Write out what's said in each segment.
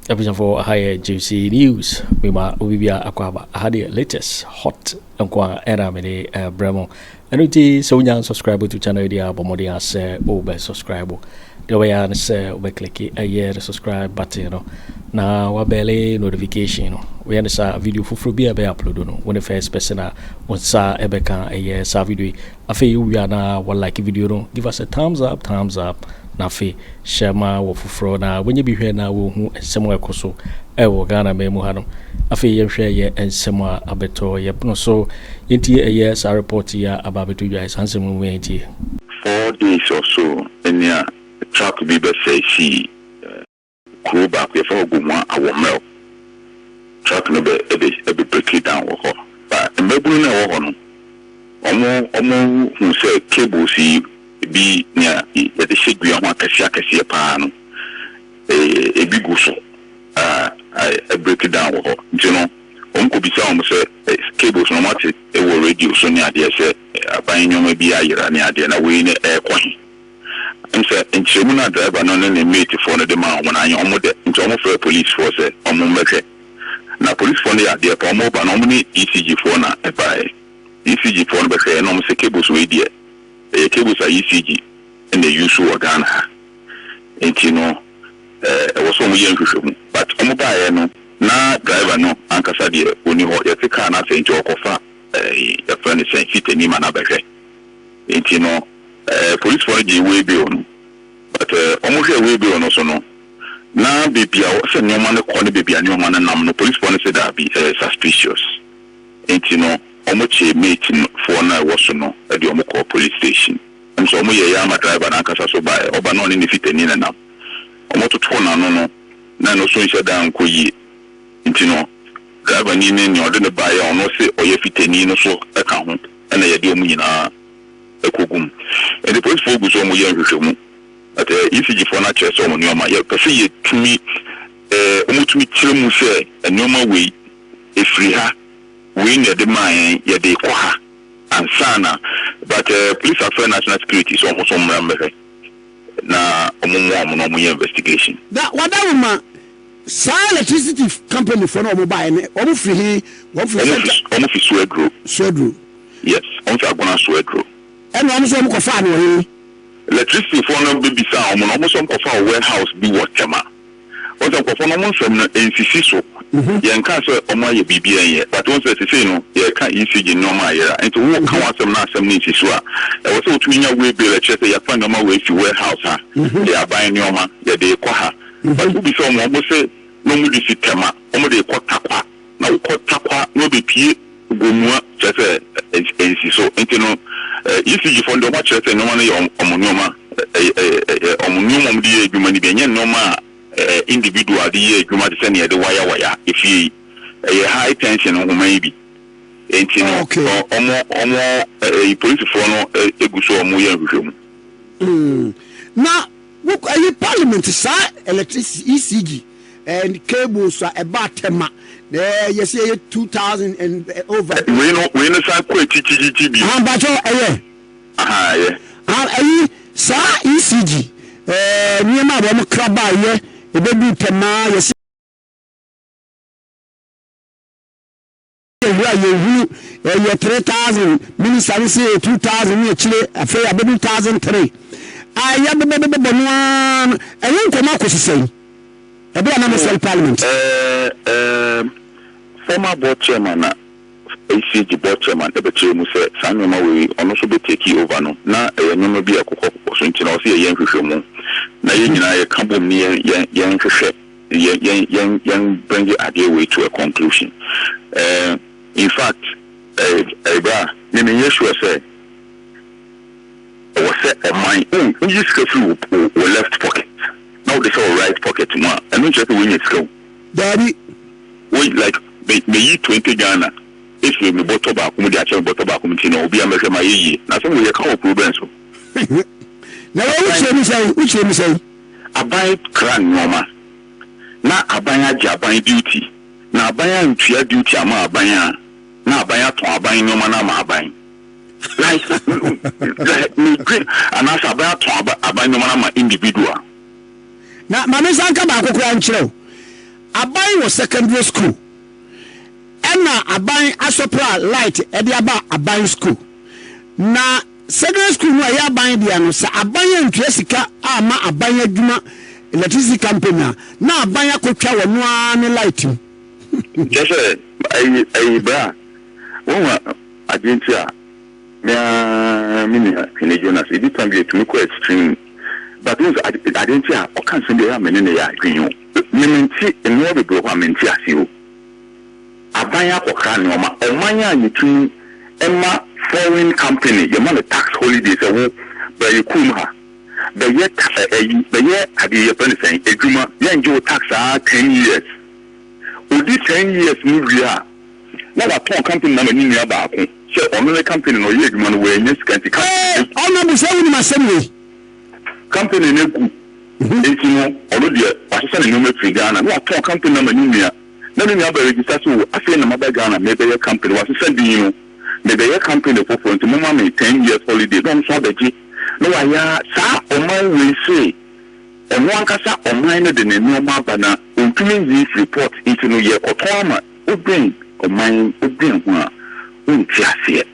episode for higher juicy news. We ma ubibia akwaba had the latest hot nkwa era me bremo. Enuti so nya subscribe to channel dia bomodi as obe subscribe. The way I say we click the subscribe button no. Na wabele notification no. We understand video fufuru bi be upload no. When the first person sa ebeka sa video afi we na like video no. Give us a thumbs up. Na fe shema wo fufuro na wenye bi hwe na wo hu ensem ekoso wo Ghana me mu hanom afe ye hwe ye ensem abeto ye no so yenti sa report ya ababeto dwa sansem mu yenti 4 days or so enya truck bi be say si crew back we for gumwa awomel truck no be break it down wo ho ba mebulu na wo ho no omo hu say cable si bi nya ya de shegua ho akasi pa no bi go so I break it down wo you know ko bi sa o say cables no mate e wo radio so nya de say aban nyoma bi ayira ne ade na we ne kwan nse nchemu na driver no ne mate for no de ma won anya omo de ntomo for police force omo meke na police for ne ade pa omo ba no omo ni ECG for na e ba ECG for no be say no mo say cables we die cables are ECG and they use to Ghana. And you know, was some young but no na driver no ankasa de oni ho ye tika na say njo kofa your friend is saying fit any man abeke. And you know, police for the way be on, but almost a way be on also no. Na baby I say no man call baby and no man nam no police for say that be suspicious. And you know, almost a mate for na was no at the Omoko police station. And so we yama driver na kasa so by oba no ni fiteni na nam. Omoto to na no na no so nhyɛ dan ko yi. Nti no driver ni ne ode ne buy on no say oye fiteni no so e ka ho. Na ye de omu nyina ekogum. And the police for go so mu ye hwehwɛ mu. At ECG for na kyerɛ so mu nyoma ye pese ye tumi omutumi kyerɛ mu sɛ nyoma we efiri ha we need the man ya de kwa ansana but police affairs national security so almost remember na omo investigation that wadawuma sa electricity company for no buy ne omo free omo fi swedro yes omo fi agona swedro and omo so omo ko fa no electricity for no baby sa omo so ko fa warehouse bi watema omo ko fa no mo nsem na nsisi so yenka so omo ye bibia ye but won say no ye ka ECG no ma ye and to wo ka wasem na asem ni nsisu a e wo say otumi nya we be lecture say ya fa no ma we fi warehouse ha ye aban ni oma ye de kwa ha but wo bi so omo say no mu di sistema omo de kwa takwa na wo kwa takwa no be pie gomua say nsisu enti no ECG for ndo ma say no ma na ye omo ni oma omo ni oma di edwuma ni be nya no ma individual the adwuma de send the wire if you a high tension on maybe and you know omo police for no eguso omo ye hwehwem now look parliament sa electricity ECG and cables are about tema you say 2000 and over we no sa ko TTTB but yeah sa ECG niema ba mo kraba ye ebedu tema ye se ye 3000 minister say 2000 ye chile afei abedu 1003 aya bebe bonwan eyin koma ko sisei ebe na mo parliament former board chairman ECG board chairman ebeche mu say sanoma we ono so be take over no na nyoma bi akokɔ so nti na o say yen hwehwɛ mu na yen nyina ye kabom ni yen hwehwɛ yen bring the idea way to a conclusion in fact eba me yeshu say o say o mine you just go through o left pocket now they say right pocket mo and no just when you go daddy we like me 20 Ghana if you me bottle back mu dia check bottle back mu ti na obi amehwe ma yeyi na so we ka o problem so na we che mi say aban kran nyoma na aban agi aban duty na aban antua duty ama aban na aban ato aban nyoma na ma aban like me green and as aban ato aban nyoma na ma individual na mame sanka ba kokora nkyerɛ aban was secondary school ena aban asopra light ediaba aban school na secondary school no ya aban dia no sa aban ntwesika ama aban adwuma electricity company na aban akotwa wono ane light yes ai bra won agentia me Kennedy Agyapong it can be to look extreme but those agentia o kan se dey amene ne ya adwinyo mementi enwo be bro amenti asio aban akokra ne oma omanya nitu emma foreign company you man tax holidays e by kumha the yet ade ye pen sen edwuma ye nje tax 10 years odi 10 years ni ria na wa ton company na mani nia ba ko se only company no ye edwuma no we nya scanty company ona bu se woni masemi company ne ku enti no ono de wasesa ne no free Ghana na wa ton company na mani nia na no nia ba register so afi na maba Ghana me be company wasesa din no me be company for front mo ma me 10 years holiday don so beji no wa ya sa oman we say eno ankasa oman no de ne no ma ba na ontumi this report into no ye otoma obin oman obin ho a unti ase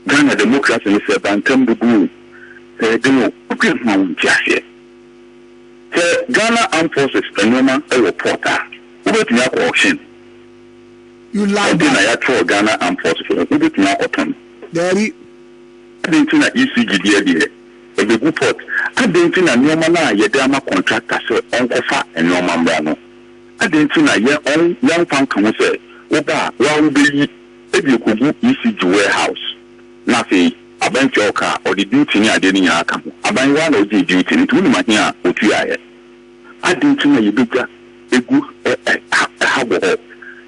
Ghana democracy no se bantam bugu de no obin ho unti ase Ghana Armed Forces enoma a reporter obetumi akọ auction you like that na ya tro Ghana Armed Forces obetumi akọton there adenti na ECG die ebegu port adenti na nyoma na yede ama contractor se onkofa enyoma mbra no adenti na ye on yan fan kan se oba wa ubeyi ebi kogu ECG warehouse na fe abanti oka or the duty ni ade ni nya aka ho aban wa na oji duty ni tunu mahin a otu aye adenti na yebega egu habo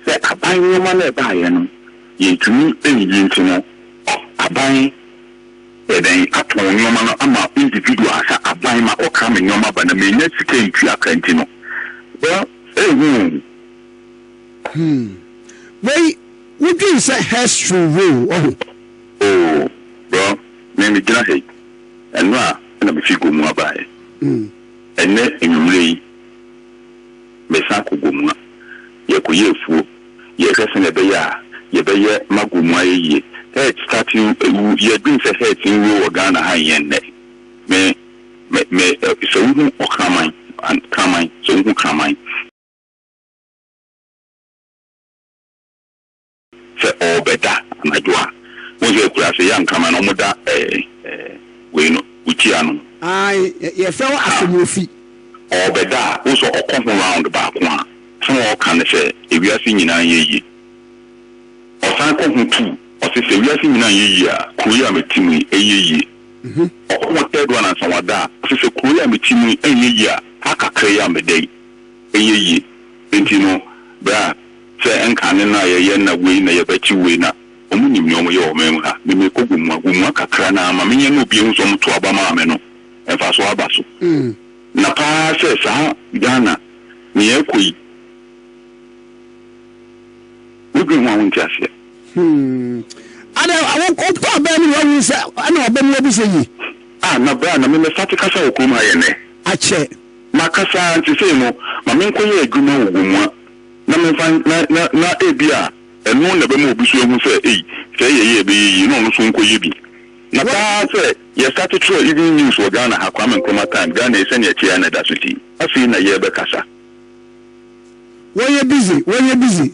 se aban nyoma na ba ye no ye tunu eyi ntino aban then Ato nyoma no ama individual asa aban ma o kam nyoma ba na me nya sika ntu akanti no well wait would you say history rule oh bro me gina hey enwa na me figo mu abae enne enyumre me sa ko gomu ye ko yefuo ye kase na be ya ye be ye magumu ayeye starting you been say head in Rio Ghana high end me so who okramai and kramai so who kramai say all better na doa mo je kura say yan kramai no moda we no uchiano ai ye fe wa Afenyo fi all better also okon round back one so all kan say e wi ase nyina yeyi osan ko hutu osese wi ase nyina yeyi a koya metimu eyeyi okon third one and sawada osese koya metimu eyeyi a akakra ya medai eyeyi entino bra se enkane na ye na we na ye bachi we na omunim ni omo ye omem ha me ko gumu akakra na ama menye no bi nso mto aba ma me no enfa so aba so na pa se sa Ghana ni ekoi ubi nwa wonti ase ada awon ko pa ba ni won se ana oba ni obi se yi na bra na me start kasa okum ha ye ne ache makasa nti se mo ma me nkoye adwuma ogumu na me fan na ebia enu na be mo obi so ehu se se ye be yi no no so nkoye bi na pa se ye start to even news wo Ghana ha kwa me nkoma time Ghana ese ne chia na da so ti afi na ye be kasa when you busy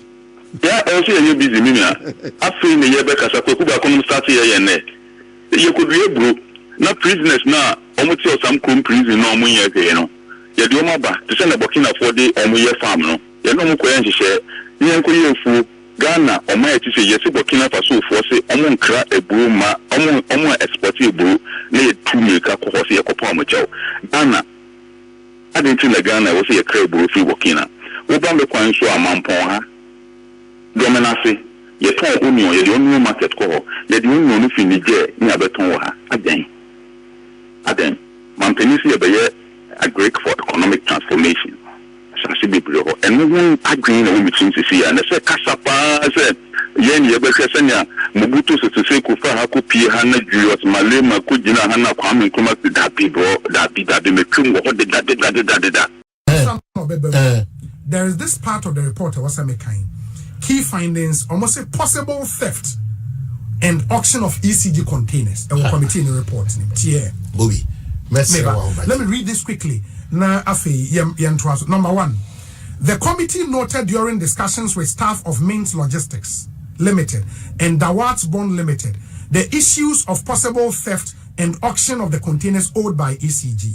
yeah also you busy me na afi na ye be kasa Kweku ba kom start ye ne ye kodu ebro na prisoners na omuti osam kom prison na omu ye ke no ye de omo ba to say na Burkina for de omu ye farm no ye no mu ko yen hye ye nko ye fu Ghana omo ye ti say ye se Burkina Faso fo se omo nkra eburu ma omo export eburu na ye tu meka ko ho se ye ko pa omo chew Ghana adenti na Ghana wo se ye kra eburu fi Burkina wo ba me kwan so amampon ha dominance ye ton union ye de union market ko ho ye de union no fi Niger ni abeton wo ha aden mantenisi ye be ye a great for economic transformation so be bro and no agreeing on between Cecilia and say kasapa say ye ni ye be hwese nya Mobutu se ko fa ha ko pie ha na Julius Malema ko gina ha na Kwame Nkrumah da bi me twum wo de da there is this part of the report was a kind. Key findings, almost a possible theft and auction of ECG containers. The committee in the report. Bobby, let me read this quickly. Number one, the committee noted during discussions with staff of Mains Logistics Limited and Dawat's Bond Limited the issues of possible theft and auction of the containers owed by ECG.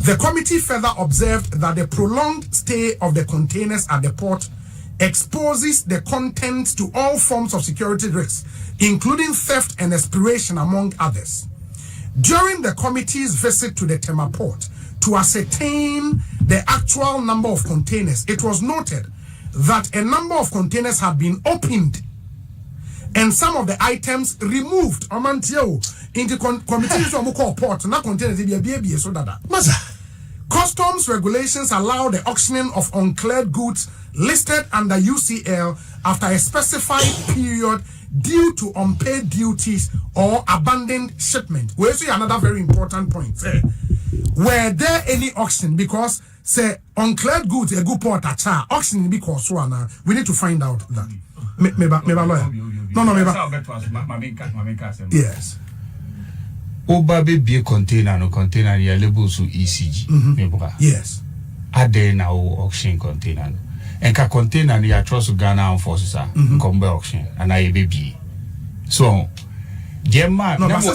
The committee further observed that the prolonged stay of the containers at the port exposes the contents to all forms of security risks, including theft and expiration, among others. During the committee's visit to the Tema port to ascertain the actual number of containers, it was noted that a number of containers had been opened and some of the items removed. Into committees of port, not containers, so that. Customs regulations allow the auctioning of uncleared goods listed under UCL after a specified period due to unpaid duties or abandoned shipment. We see another very important point. Were there any auction? Because say uncleared goods a good port at auctioning because we need to find out that. Yes. Oba be container no container ya label so ECG. Yes. Ade na auction container. Enka container ni ya trust Ghanaian forces combe auction and I baby. So Gemma no okay.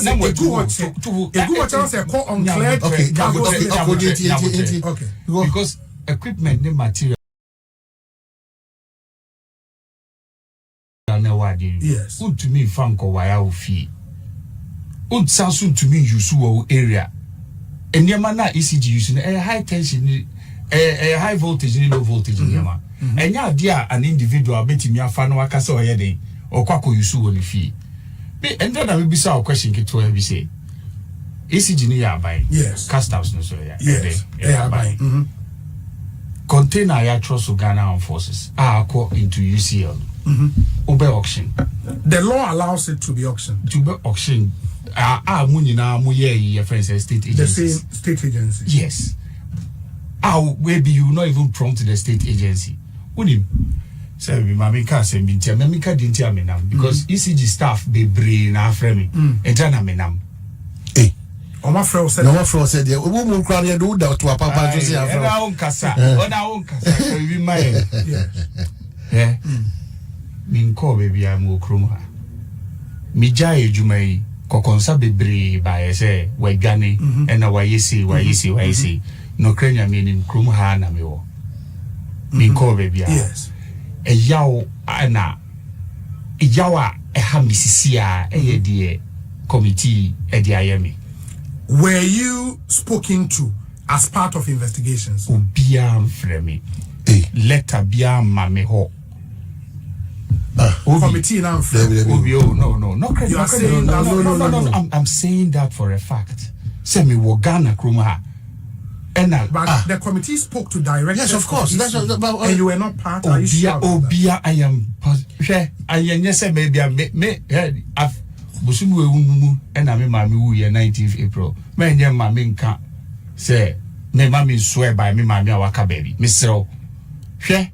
Because equipment the material yes. To me fanko wire fee. Sound to me use area. And Yamana ECG using a high tension, a high voltage, low voltage in Yama. And ya dear an individual betting me a fan or Casa or Yede or Kwaku Yusu on the fee. And then I will be so question to every say. ECG near by yes, cast house no so yes, by container ya trust Ghanaian forces are into UCL. Obe auction. The law allows it to be auctioned. To be auction. Munina Muye, friends, state agencies. The same state agency. Yes. Maybe you not even prompt the state agency. Unim. Say, Mamika send me to Mamika didn't tell me now because ECG staff be brain framing and then I mean, eh. My friend said, no, friend said, we will cry do that to a papa to say, on our own casa, on our own casa, we mind. Yeah. Min ko baby I'm okruma. Mi jaye jumai kokonsa bebre ba say we gane and na wayesi no krenya meaning krum ha na me wo. Min ko baby yes. E yawo ana e yawa e ha misisia e de committee e de ayemi. Were you spoken to as part of investigations? Obia frame. Letter bia mame ho. Committee now. No. I'm saying that for a fact. Say me Wogana Kruma. But the committee spoke to directors. Yes, of course. That's and you were not part. Are you sure? I am. I am. Yes, maybe I may. I've Busumu and I mean, my 19th April. My name, my main can't say. Me mammy swear by me, my waka baby. Mr. She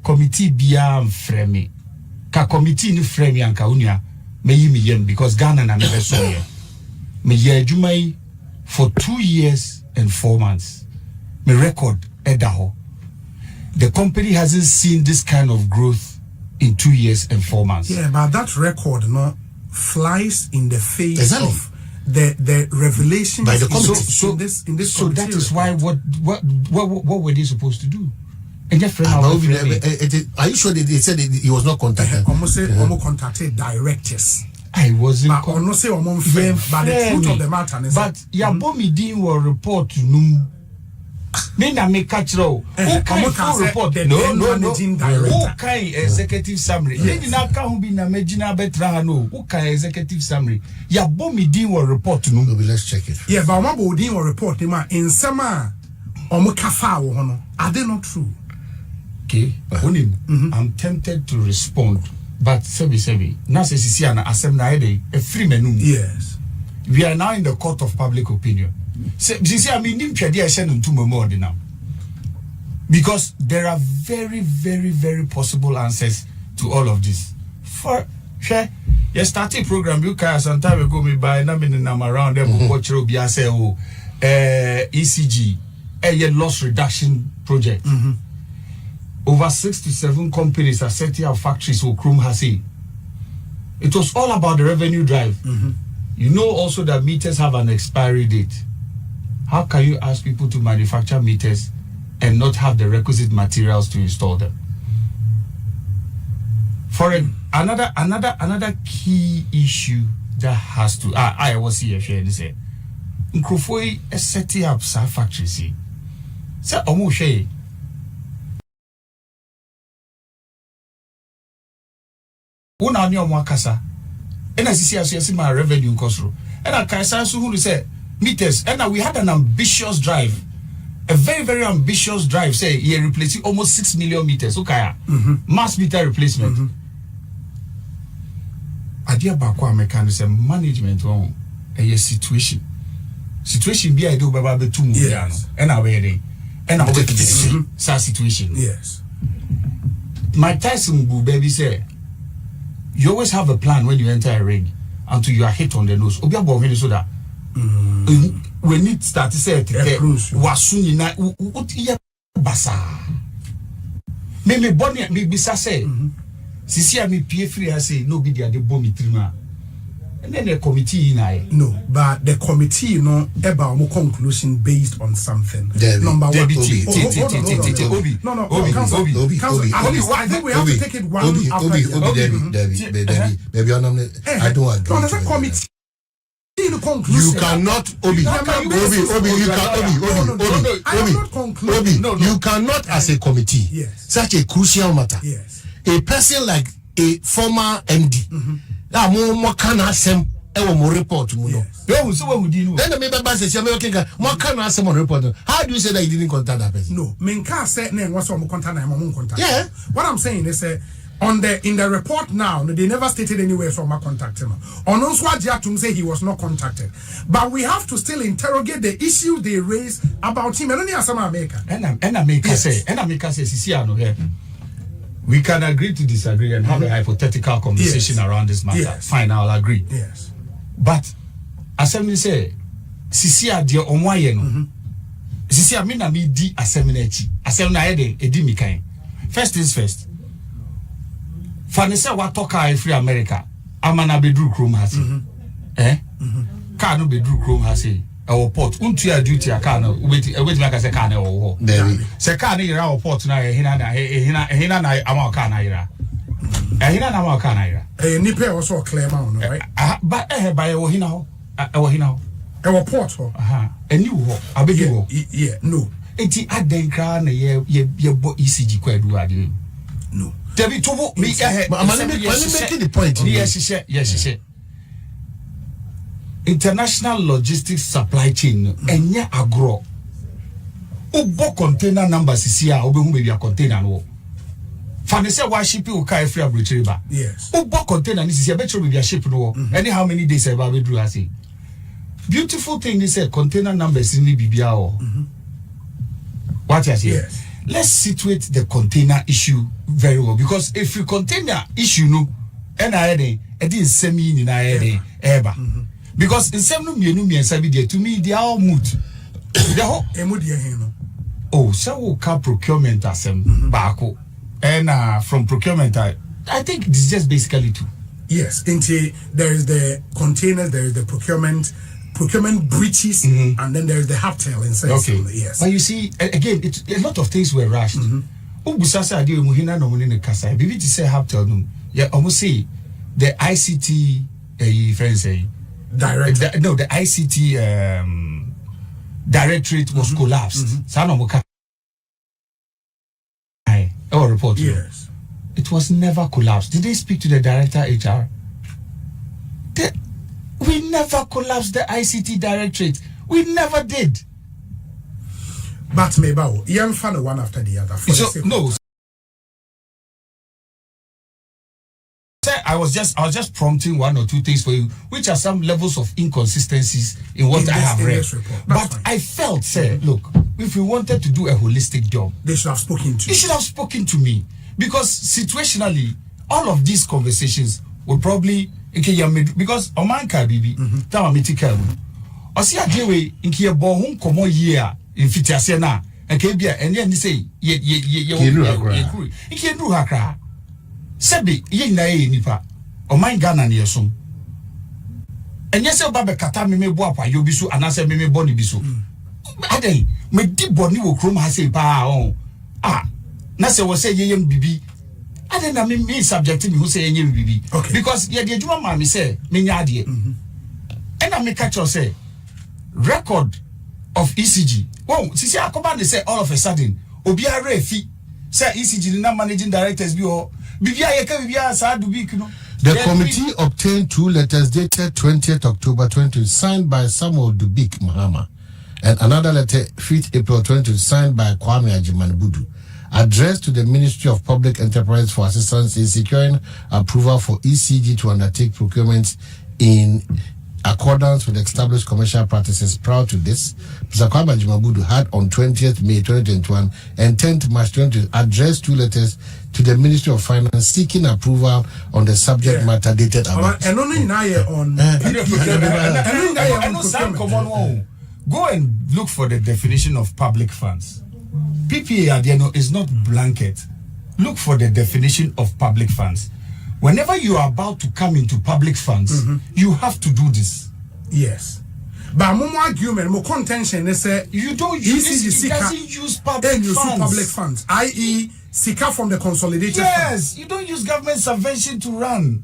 committee bia frame. Ka committee ni frame yanka unia me yi me yem because Ghana na never saw here. Me ye jumai for 2 years and 4 months. Me record edaho. The company hasn't seen this kind of growth in 2 years and 4 months. Yeah, but that record no flies in the face exactly. of the revelations by the committee. In this so that is why what were they supposed to do? And are you sure they said he was not contacted? Almost say almost contacted directors. I wasn't. But almost say almost friend. But the truth of the matter is. But Yabomi didn't report to no. Me na me catch row. Who can report? No. Who can executive summary? They did not come be na Medina Betra no. Who can executive summary? Yabomi didn't report to no. Let's check it. Yeah, but Mabo didn't report him in summer. Omo kafa wo hono. Are they not true? Okay, I'm tempted to respond, but sebi. Now Cecilia na asem na ede a free menu. Yes, we are now in the court of public opinion. Cecilia, I mean, nimpe dia shen ntu more now. Because there are very, very, very possible answers to all of this. For sure, you started program you can some time ago me by na around them otchere be say ECG a loss reduction project. Over 67 companies are setting up factories for Krum Hasi. It was all about the revenue drive. You know also that meters have an expiry date. How can you ask people to manufacture meters and not have the requisite materials to install them? For another key issue that has to I was here and say Nkrofoi is setting up some factories. Say almost say una ni omo akasa and as you see my revenue cost and I can say who say meters and we had an ambitious drive, a very, very ambitious drive, say you're replacing almost 6 million meters. Okay, mass meter replacement. Idea bakwa mechanism management on a situation be I do baba be 2 million and I wear and I situation. Yes. Mike Tyson baby say you always have a plan when you enter a ring until you are hit on the nose. Obia bo so that when it start to say wasuni na utia basa me boni me bisa say Cecilia me pie free say no be the bomb trima and then the committee no, but the committee about more conclusion based on something. Number one, Obi. I think we have to take it one after the other. I don't agree. No, there's a committee. You cannot, you cannot as a committee, such a crucial matter. A person like a former MD, that more can ask him more report. Then the member says, "What can ask him on report?" How do you say that you didn't contact that person? No, Minka said, "No, what's on contact?" Yeah. What I'm saying is, in the report now, they never stated anywhere from my contact him. On Oswajiatum say he was not contacted, but we have to still interrogate the issue they raised about him. And only as America. And America say, Cecilia no here. We can agree to disagree and have a hypothetical conversation around this matter. Fine, I'll agree. Yes. But assembly say, Cecilia dear omwaye no. Cecilia me na me di assembly echi. Assembly na yede edi mi kan. First things first. Fanese wa toka free America. Amana bedru krom hasi. Car no bedru krom hasi. Our port unto your duty a car no wait make say car no wo se car no ira port na hina na ama car na ira hina na ama car na ira nipa also claim on right but by wo hina ho our port ho eni wo abegi wo yeah no enti aden kra na ye bo ECG kwadu ade no David tobo me making the point yes international logistics supply chain enya agro ubo container number Cecilia obehu be container no fanese wa ship o kai free abrochiri ba yes ubo container ni Cecilia betro be ship no any how many days e ba be dru ase beautiful thing is say container numbers ni bibia o what you say yes let's situate the container issue very well, because if you container issue no and I didn't semi ni na eba because in some mienu miensa bi to me they are all mood the whole oh so car procurement asem baako and from procurement I think this is just basically two. Yes, there is the containers, there is the procurement breaches, and then there is the haftel inside. Okay. Yes. But you see, again, a lot of things were rushed. Ubusasa adi muhina no muni ne kasa. Bibi ti say haftel no. Yeah, almost say the ICT friends say director. No, the ICT directorate was collapsed. Sana muka. Our report. Yes. It was never collapsed. Did they speak to the director HR? We never collapsed the ICT directorate. We never did. But maybe you found one after the other. So, no. I was just prompting one or two things for you, which are some levels of inconsistencies in what I have read. But I felt, look, if we wanted to do a holistic job, they should have spoken to you. They should have spoken to me. Because situationally, all of these conversations would probably because Omanka Bibi, Tamamitika, Osi Adewe, Inki Bohun Komo year in Fitiasena, and Kabia, and then say, ye Kuru Hakra. Sebi, ye nae nipa, Oman Ghana near some. And yes, Baba Katami me boapa, you bisu, and answer me boni bisu. Aden, me deep boni will chrome has a pa. Nasa was say ye bibi. I don't know me subjecting me who say ye bibi. Okay. Because ye the Juma mammy say, me nyadie. And I make catch or say record of ECG. Oh, Cecilia Akoban they say all of a sudden, Obia Refi, say ECG the non managing directors be all Bibia Bibia Sad week, you know. The committee obtained 2 letters dated 20th October 20, signed by Samuel Dubik Mahama, and another letter 5th April 20, signed by Kwame Agyarko, addressed to the Ministry of Public Enterprise for assistance in securing approval for ECG to undertake procurement in accordance with established commercial practices. Prior to this, Mr. Kwame Agyarko had on 20th May 2021 and 10th March 2020 addressed 2 letters to the Ministry of Finance seeking approval on the subject matter dated about. And only now on. Go and look for the definition of public funds. PPA is not blanket. Look for the definition of public funds. Whenever you are about to come into public funds, you have to do this. Yes. But more argument, more contention, they say you don't use. It doesn't use public funds. I.e., Sika from the consolidated. Yes, funds. You don't use government subvention to run.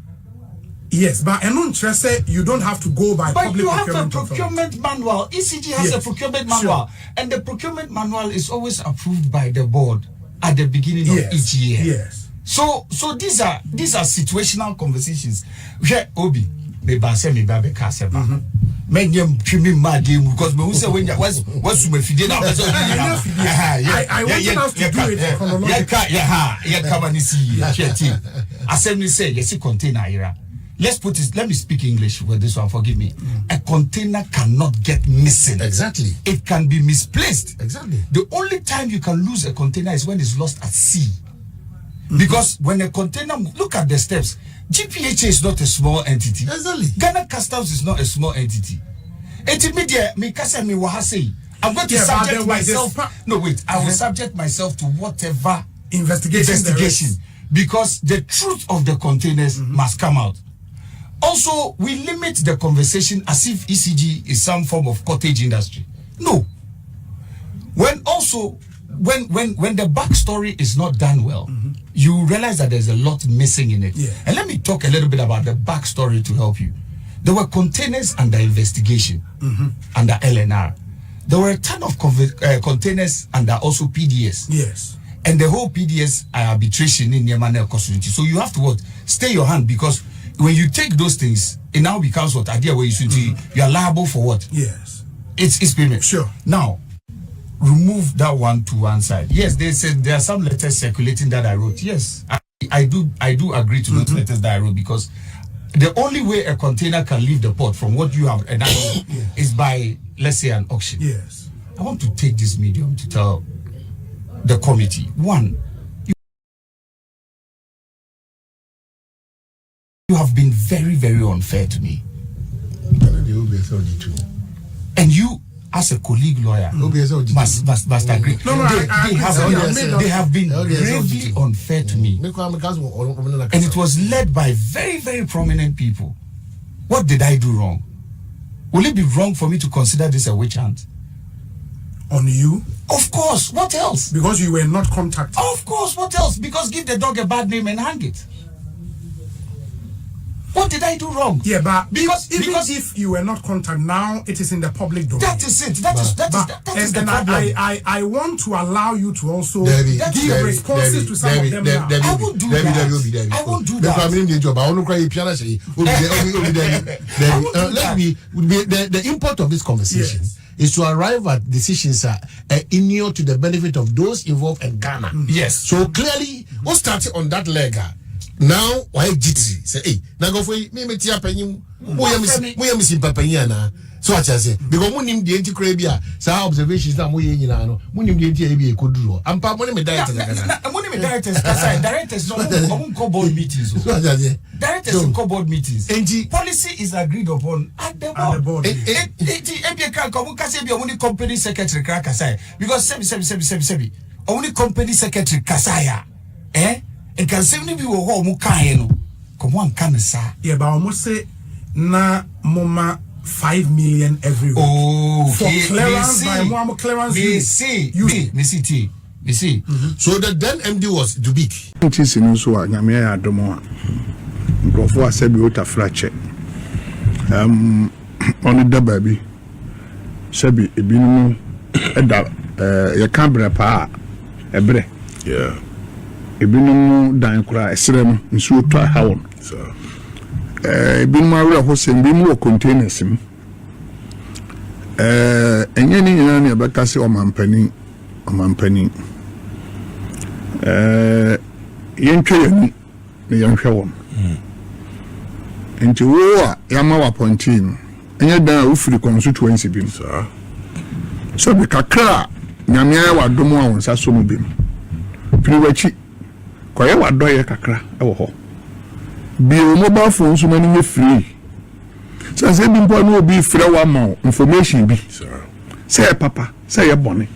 Yes, but you don't have to go by but public you have a procurement manual. ECG has a procurement manual, and the procurement manual is always approved by the board at the beginning of each year. Yes. So these are situational conversations. Where Obi, me base me babe kaseba. Men yem chimi madi because me say when what's me fide na person. I want us to do it chronologically. Assembly say yes container era. Let me speak English with this one, forgive me. A container cannot get missing. Exactly. It can be misplaced. Exactly. The only time you can lose a container is when it's lost at sea. Because when a container, look at the steps. GPHA is not a small entity. Exactly. Ghana Customs is not a small entity. I'm going to subject myself. I will subject myself to whatever investigation. Because the truth of the containers must come out. Also, we limit the conversation as if ECG is some form of cottage industry. No. When the backstory is not done well, you realize that there's a lot missing in it. Yeah. And let me talk a little bit about the backstory to help you. There were containers under investigation, under LNR. There were a ton of containers under also PDS. Yes. And the whole PDS arbitration in Yemane Kosunti. So you have to stay your hand, because when you take those things, it now becomes what idea where you are liable for what? Yes. It's payment. Sure. Now, remove that one to one side. Yes, they said there are some letters circulating that I wrote. Yes, I do agree to those letters that I wrote, because the only way a container can leave the port from what you have enacted is by, let's say, an auction. Yes. I want to take this medium to tell the committee, one, you have been very, very unfair to me. And you, as a colleague lawyer, must agree. They have been gravely unfair to me. And it was led by very, very prominent people. What did I do wrong? Will it be wrong for me to consider this a witch hunt? On you? Of course. What else? Because you were not contacted. Of course. What else? Because give the dog a bad name and hang it. What did I do wrong? Yeah, but because if you were not contacted, now it is in the public domain. That is it. That is the problem. I want to allow you to also give responses to some of them now. I won't do that. I won't do that. The import of this conversation is to arrive at decisions in to the benefit of those involved in Ghana. Yes. So clearly, what started on that leg, now why GT say hey na go for me tia panyim mo yam simpa panyana so I say because munim the anti crabia so observations that mo yin nyina no munim the anti e koduro ampa mo ne me directors directors no board meetings so directors board meetings policy is agreed upon at the board e can come kase bi only company secretary kraka say because sebi only company secretary kasaya and can say be wo mo kan no come on kan sa yeah but almost say na mama 5 million every week. Oh, for clearance by one clearance. Me see. So the then MD was Dubik. It is in so Aremeyaw Anas. Before I said we ought fracture. On the baby. Sabi ebinu eda ya camera pa ebre. Yeah. Ebinu dan kura esrem nsu to hawon. So Bin Maria Hopeson bin more containers him. Any in a becassi or mampany. Young the young show. Into war, Yamawa Pontin, and yet down free constituency beam, sir. So the Kakra, Yamiawa Domo on Sassumu beam. Priwachi, Kwaku Addo Kakra, oh. Be a mobile phone so many free. So I said, no be free one more information be. Sir. Say papa, say a bonnet.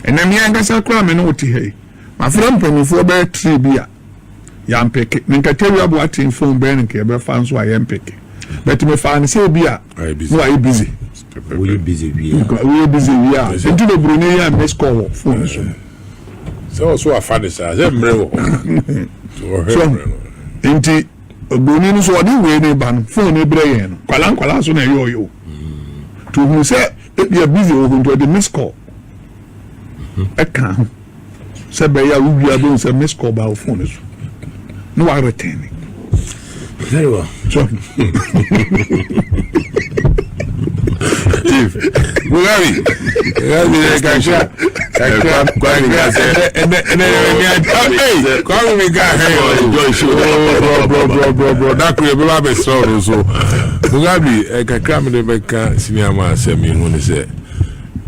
And I'm young as a crime and what he. My friend from before bed 3 beer. Yam pick. Ninka tell you about in phone burning cable fans why I'm picking. But me find say beer. No, are you busy? We busy. We busy. We are. Into the Brunei and miss call phone. So I find this as a Inti Bonino so di we ne ban phone e breye no kwala so na yo to who say if you are busy or going to the miss call e kan say be ya we are doing say miss call by phone so no I returning very well so Chief Mugabi Gasha bro that could be a story so Mugabi kakra me beka senior man say me won say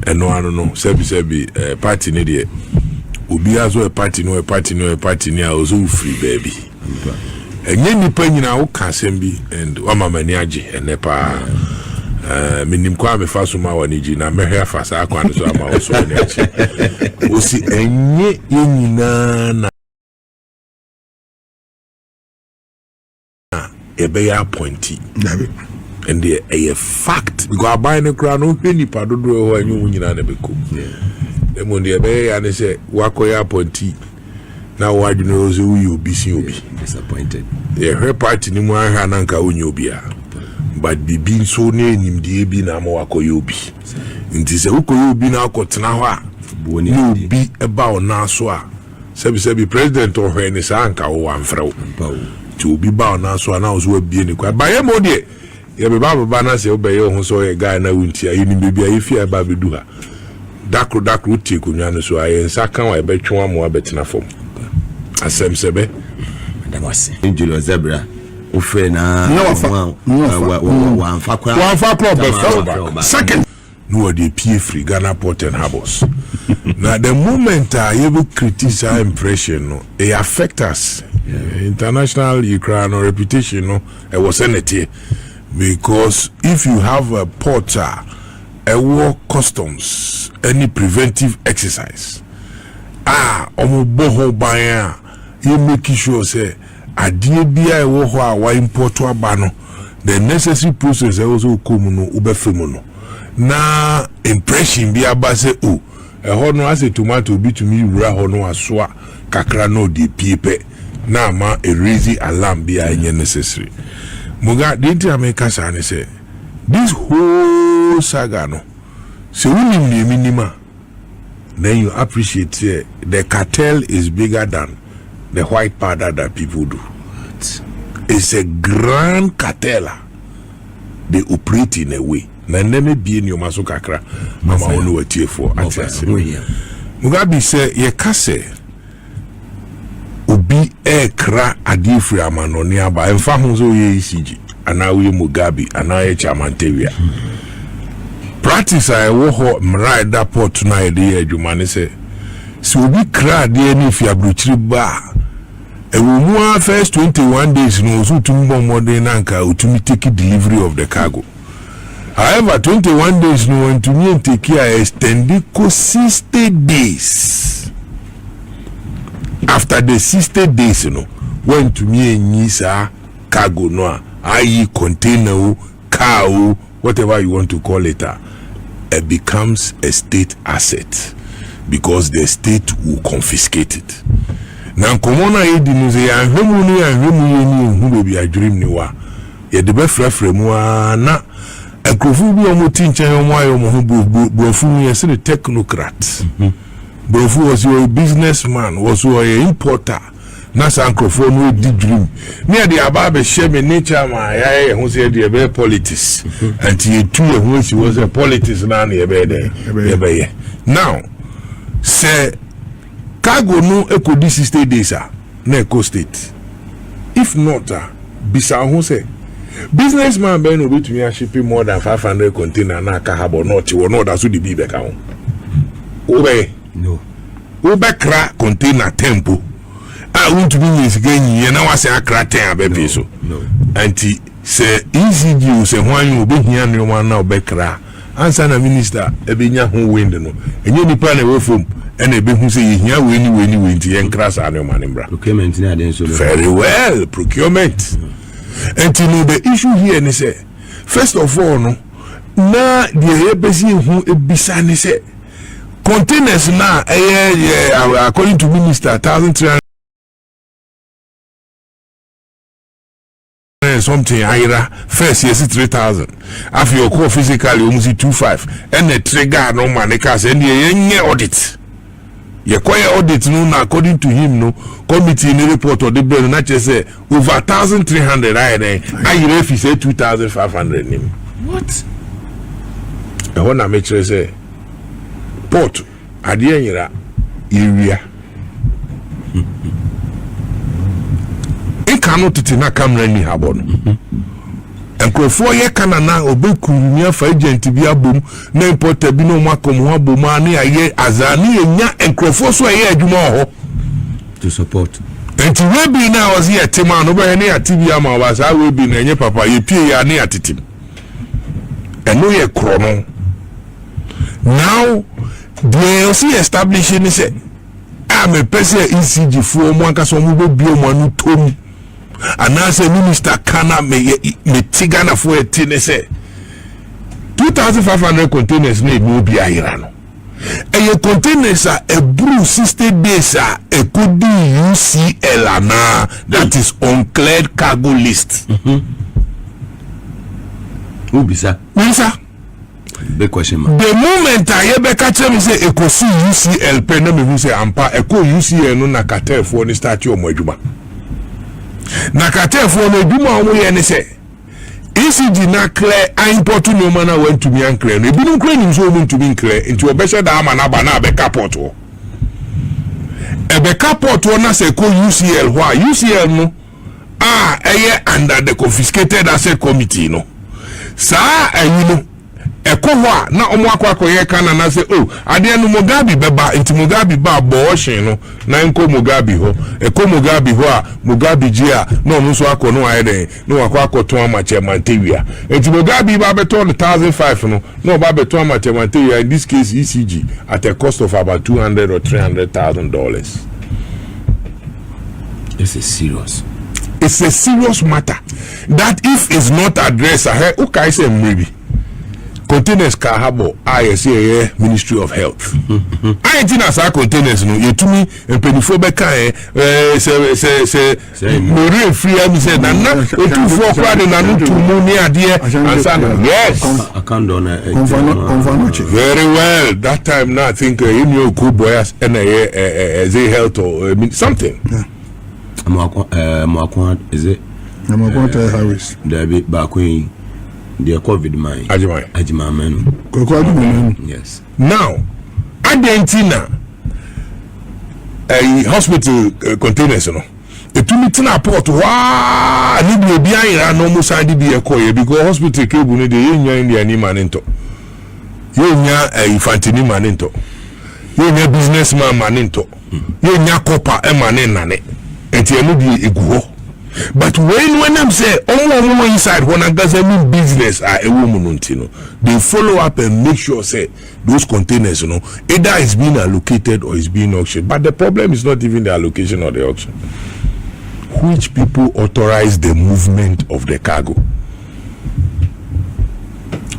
eno no sebi party ne de obi aso a party no ni a ozo free baby enye nipa nyina wo ka asem bi and wa mama ni age ene pa minim kwa me fa so ma wani ji na mehwe fa sa akwa no so ama wo so ni achi osi enye yenyina na ebe ya appointee and a fact because buy no kra no hwe nipa dodo ho anyu nyina na beko dem on the ebe ya ne se wakoya appointee na wadu no so wi obi si obi disappointed her party ni mu aha na nka onye obi a but bibi so na enim die bi na ma wakoya obi nti se wakoya obi na akotena ho a boni obi eba ona so a sebi president o hwe ni sa nka wo amfrew to obi ba ona so na wo so abie ni kwa ba ye mo de ye be ba na se obeye ho so ye guy na wunti ayi ni bebi ayi fi aba bedu ha dakro tie kunwa no so ayi nsa kan wa betwe mo abetena fom asem sebe damase Angelo Zebra ufe na wa fakwa second no dey pay free Ghana Port and Harbors now the moment you criticize impression no it affect us international Ukraine reputation no it was anything because if you have a port a war customs any preventive exercise omo boho ban you make sure say adie bia e wo ho a wa import aba no the necessary process also come no ubefemu no na impression bia ba say e ho no as a tomato bi to me wura ho no aso a kakra no de piepe na ma a raise alarm bia enye necessary muga the America say say this whole saga no so we minima then you appreciate the cartel is bigger than the white powder that people do. It's a grand cartel. They operate in a way. Na neme bi in your masokakra. Mama onu watie for atase. Mugabi say ye kase obi obi kra ade free amanoni aba emfa ho so ye ECG ana we Mugabe ana ye Kyeremanteng practice I wo ho mra da port na ye de adwuma ne se obi kra ade ni fi abrochiri ba ewumu first 21 days no so tumbo modern anka utumi take delivery of the cargo. However, 21 days no want to me take care extended 60 days. After the 60 days, you know, went to me and Nisa cargo no, i.e. container, car, whatever you want to call it, it becomes a state asset because the state will confiscate it. Now, come on, I didn't say, I'm who be a dream ni wa. Ye de be frefre mu na akrofu bi o moti nchen o mo ho brofu ye se technocrat. Brofu was your businessman, was your importer. Na san akrofu no di dream. Me de aba be share me nature ma ya ho se de be politics. Anti ye tu ye ho si was a politics na na ye be there. Ye be ye. Now, say cargo no ekodi 60 days na Eko state. If not bisa ho say businessman ben obi to me shipping more than 500 container na aka habo not we no da so the be ka ho. Obe no. Obe kra container tempo. I want to be is again ye na wa say akra 10 abebi so. No. Anti say ECG say hwan obi hia no man na obe kra. Answer na minister ebenya ho wind no. Enye nipa na we from and a big who say here when and crass animal procurement. Very well, procurement. And to know the issue here, and say, first of all, no, na the ABC who a bisani say containers now, according to minister, 1,300 something higher. First, yes, 3,000. After your core physically, almost 2,500, and the trigger no man, the cast, and the audit. Ye quiet audit no according to him no committee in the report or the bill not just say over 1,300 I if he say 2,500 name. What? I wanna make sure say port at the area. It cannot tina camera ni habon. And for ye canana obe kurunya for agent bi abom na importer bi no makom ho aboma na ye azani enya enkrofo so ye adwuma ho to support. And to we be now was here tema no be na atibi ama was I we be na enye papa ye pie ya na atitim. And no ye krono. Now they see establishing say I'm a person ECG for mo anka so mo be bio mo anu tom. And now say minister kana me tigana for a tin say 2,500 containers need no be ahirano. And your containers are a brew 60 days a could be UCL ana that is uncleared cargo list. Who be sir? Big question man. The moment I ever catch me say e ko see UCL pen no me say ampa e ko UCL no na cartel for ni start your moduma. Na cartel for no duma omo ye ne say ECG na clear I import no man went to me and clear. No bi no clear nim so omo to be clear into obesha da ama na ba na be caport o. E be caport o na say ko UCL why UCL no under the confiscated asset committee no. Sa no ekowa na omo akwakoye kana na say oh ade no Mugabe beba nti Mugabe ba bo hyen no na nko Mugabe ho eko Mugabe ho a Mugabe gia na omo so akọ no ayede no akwakoto Kyeremanteng nti Mugabe ba beto 1,500 no no ba beto Kyeremanteng in this case ECG at a cost of about $200,000 or $300,000. It's a serious matter that if it's not addressed okay say maybe containers ka habo ISA Ministry of Health. I ain't in as containers no you to me and penifo beka say more free am say na 2-4 kwade na no to mu ni ade ansana yes very well that time now I think you know cool boys and they health or something is it Harris there be back when the COVID mine. Ajima man. Yes. Now, Argentina, a hospital containers, you know. etumitina port wa ni bi obi ayira no mo sande bi ekoye because hospital kebu no de yenya India ni manento yenya infantini manento yenya businessman manento yenya kopa e manenane enti emu bi eguho but when I'm say omo inside when I got some business a woman no they follow up and make sure say those containers either is being allocated or is being auctioned. But the problem is not even the allocation or the auction. Which people authorize the movement of the cargo?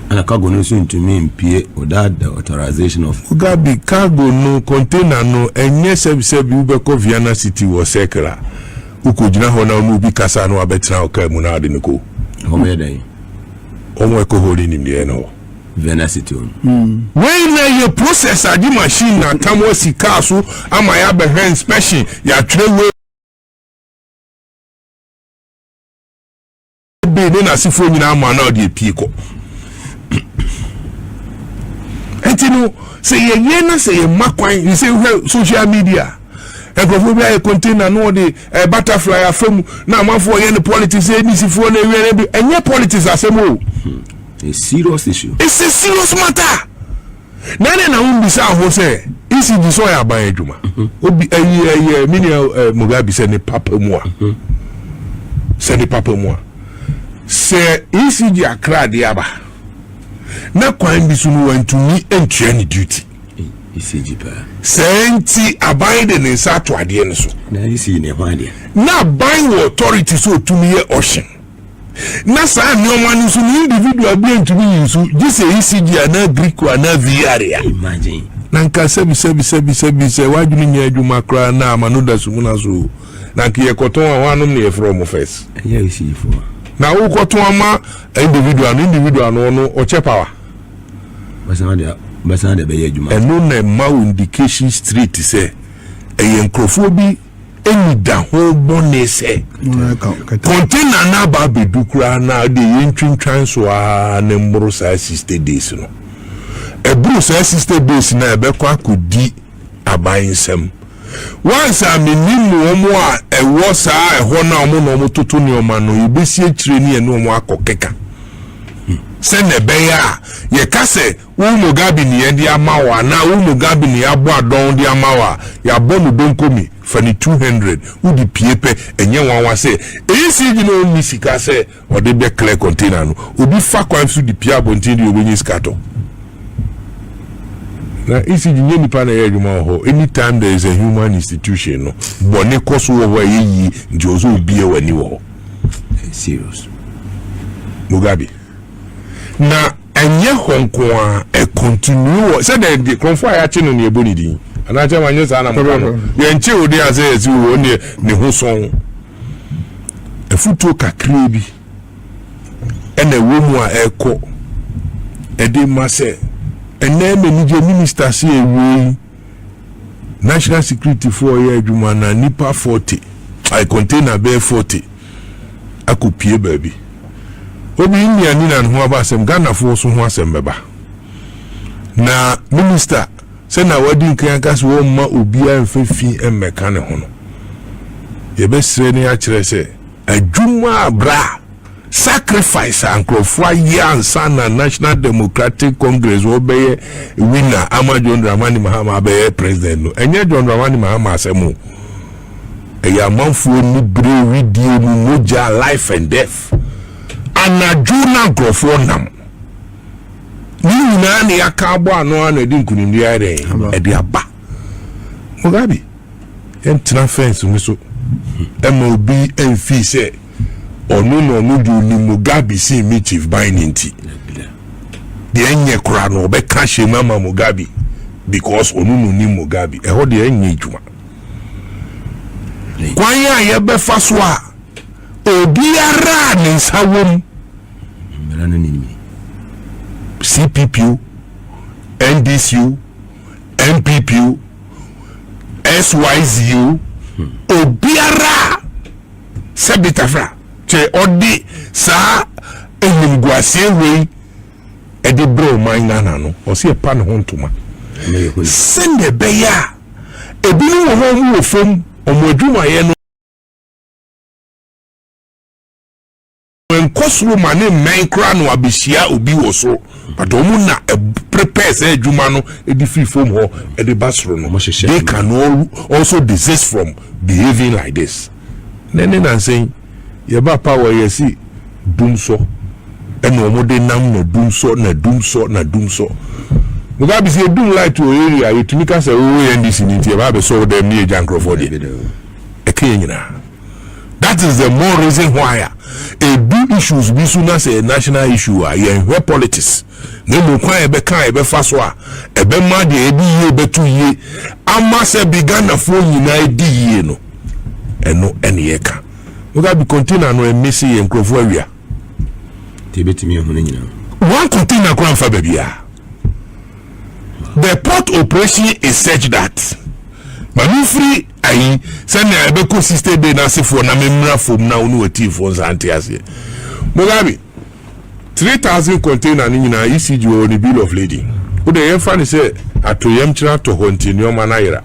And a cargo no soon to me pay without the authorization of Gabi cargo no container no and yes Ubeko Vienna City was secular. Ukujina hona nubi kasa no abetina oka muna de nko home dey omo eko holding in the no Vienna City when na your process adi machine na tamwo sika so ama ya be inspection ya trewe be ne na sifo nyina ama na odi epiko entino say ye na say makwan you say social media Egrofobia a container no the butterfly afemu na manfo ye the politics any sifo na ewe bi enye politics asemo a serious issue. It's a serious matter. Nane na umbisa ho say ECG so ya ban adwuma obi mini Mugabe se ne papa mu a se ne papa mu a se ECG akra de aba na kwan bi so no wantumi entua ne duty ECG pa senti abide ne sa to ade ne so na ECG ne hwade na ban authority so tumi ye ocean na sa nyoma ni so individual bi ntumi yusu gise ECG ana Greek ana VR ya imagine na nka sebi wadwuni nya adwuma kra na amanoda sumu na so na nke ye koton a wanom ne ye from first ya ECG for na wo koton ama individual no o che power basa de be ye adwuma eno na ma indication street say e nkrofo bi eni da ho bonese container na ba bedukura na de yentwintwan so a na mboro sa 60 days no e buru sa 60 days na be kwa kodi abansem once a minimu omo a e wo sa e ho na omo no mototo ne o ma no ibesi akire ni ene omo akokeka sene beya ye kase Mugabe ni endi amawa na Mugabe ni abo adon di amawa ya bonu donkomi fani 200 udi piepe enye wanwa se ECG no ni sika se ode be clear container no obi fa kwan su di pia bontindi obenyi skato na ECG nye nipa na ye adwuma ho anytime there is a human institution no bone koso wo yi njozo obi e wani wo serious Mugabe na enye honkoa e continue say the confire ya chinu ne eboni din ana cha manye sa na mo ye nche odi ase ezi wo ne ho son e futo kakre bi ene wo mu a eko e de mase ene me ni je minister se ewi national security for ye adwuma na nipa 40 I container be 40 akopie baby obi ni ani na ho abasem Ghana fo so ho asem beba na minister se na wadi nkan ka so wo ma obi a mfefi emeka ne ho no ye be sire ni a kire se adwuma bra sacrifice ankrofo ayansa na National Democratic Congress wo be winner John Dramani Mahama be president no enye John Dramani Mahama asemu eya manfo ni bre video mu moja life and death anajuna grofo nam ni na ne yakabo ano ana di nkunindi are e di aba Mugabe entra fence mi so MOB enfi se onu no no du ni Mugabe si mi chief binding de enye kura no be ka she mama Mugabe because onu no ni Mugabe e ho de enye djuma kwan ya ye be fa so a obiara ni sawom melano ni CPPU NDCU MPPU SYZU obiara sebitafra che odi sa enimguasie we edi bro man nana no o se pa ne hontuma sende beya ebi wo ho wo fom o modwuma ye no when kosro mane men kra no abehia obi wo so but omu na prepare say adwuma no e di free from ho e di basro no they can all also desist from behaving like this nene na saying ye ba power ye si dum so and omo de nam no dum so na dum so na dum so Mugabe say dum like to area you to make us NDC ni tie ba be so dem ni Agyarko for there e kenyina. That is the more reason why a big issues be sooner say a national issue where politics no mo kwa ebe kan ebe faso ebe ma de ebi ye betu ye ama se began na phone nyina edi ye no eno ene ye ka Mugabe container no emisi ye nkrofo awia tebetimi ehunu nyina one container kwa mfa babia. The port operation is such that manufri ayi send ebe ko sister dey na sefo na memra fom na onu ati fo Asante ase Mugabe 3000 container ni nyina ECG on the bill of lading wo dey fa ni say atoyem kira to continue manayira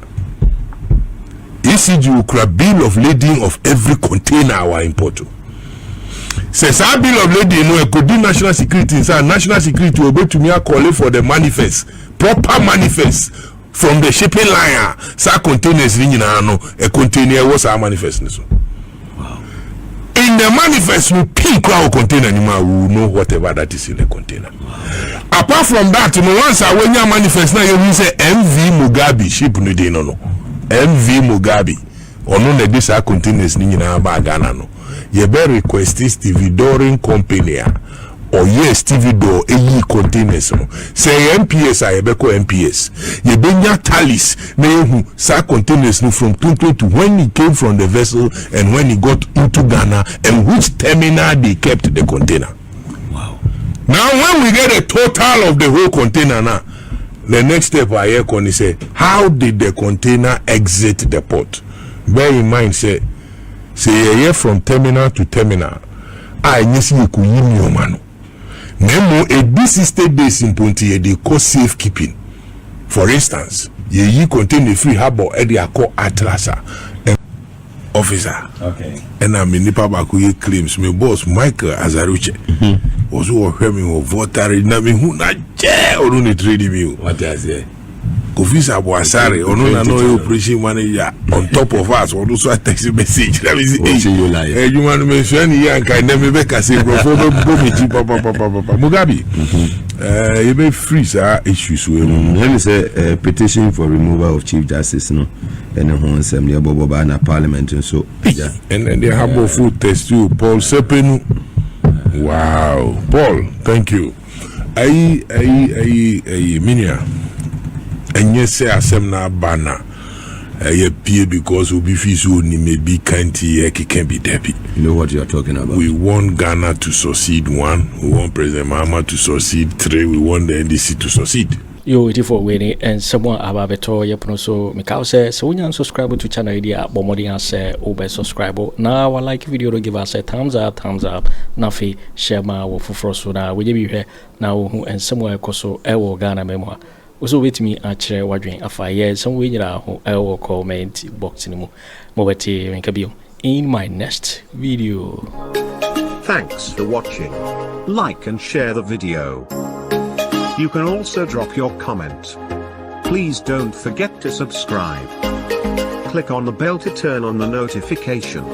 ECG ukra bill of lading of every container our import says our bill of lading no e could do national security inside national security we go to me call for the manifest proper manifest from the shipping line sa containers ni nyina no a container was our manifest so wow. In the manifest we pick our container ni ma we know whatever that is in the container wow. Apart from that no once I when your manifest na you say MV Mugabe ship no dey no MV Mugabe ono na this our containers ni nyina ba Ghana no ye be request Steve Doring company or yes TV door eyi containers no say MPS ayebeko MPS ye benya tallies na ehu sa containers no from 2020 when he came from the vessel and when he got into Ghana and which terminal they kept the container. Wow. Now when we get a total of the whole container now, the next step I hear Connie say how did the container exit the port? Bear in mind say here from terminal to terminal I nyesi ku yimi omano Nemo a busy state base in Pontier they call safekeeping. For instance, ye contain a free harbor at the call Atlasa officer. Okay. And I'm in Nipa Bakuye claims my boss Michael Azaruche was who me of voter in Nami who not chair or only trading me. What does it? Officer asare ono no operation manager on top of us or also a text message let me see you want to mention here and can never make us say Mugabe you may freeze our issues let me say a petition for removal of Chief Justice no and who assembly bobo na parliament and so and they have food test you Paul Sepenu. Wow, Paul, thank you. I minia and yes, say asem na bana ye pie because we be fisu ni maybe kanti can be debi. You know what you are talking about. We want Ghana to succeed 1, we want President Mahamadu to succeed 3, we want the NDC to succeed. Yo waiting for waiting and someone about beto yepuno so Mikau say so when you subscribe to channel idea bomodi say obe subscribe now I like video to give us a thumbs up nafi share ma wo foforo so na we be here now and somewhere koso ewo Ghana memo also wait me otchere wadwen afa yes some we nyira ho ewo comment box ni mu mobeti nkabio in my next video. Thanks for watching. Like and share the video. You can also drop your comment. Please don't forget to subscribe. Click on the bell to turn on the notification.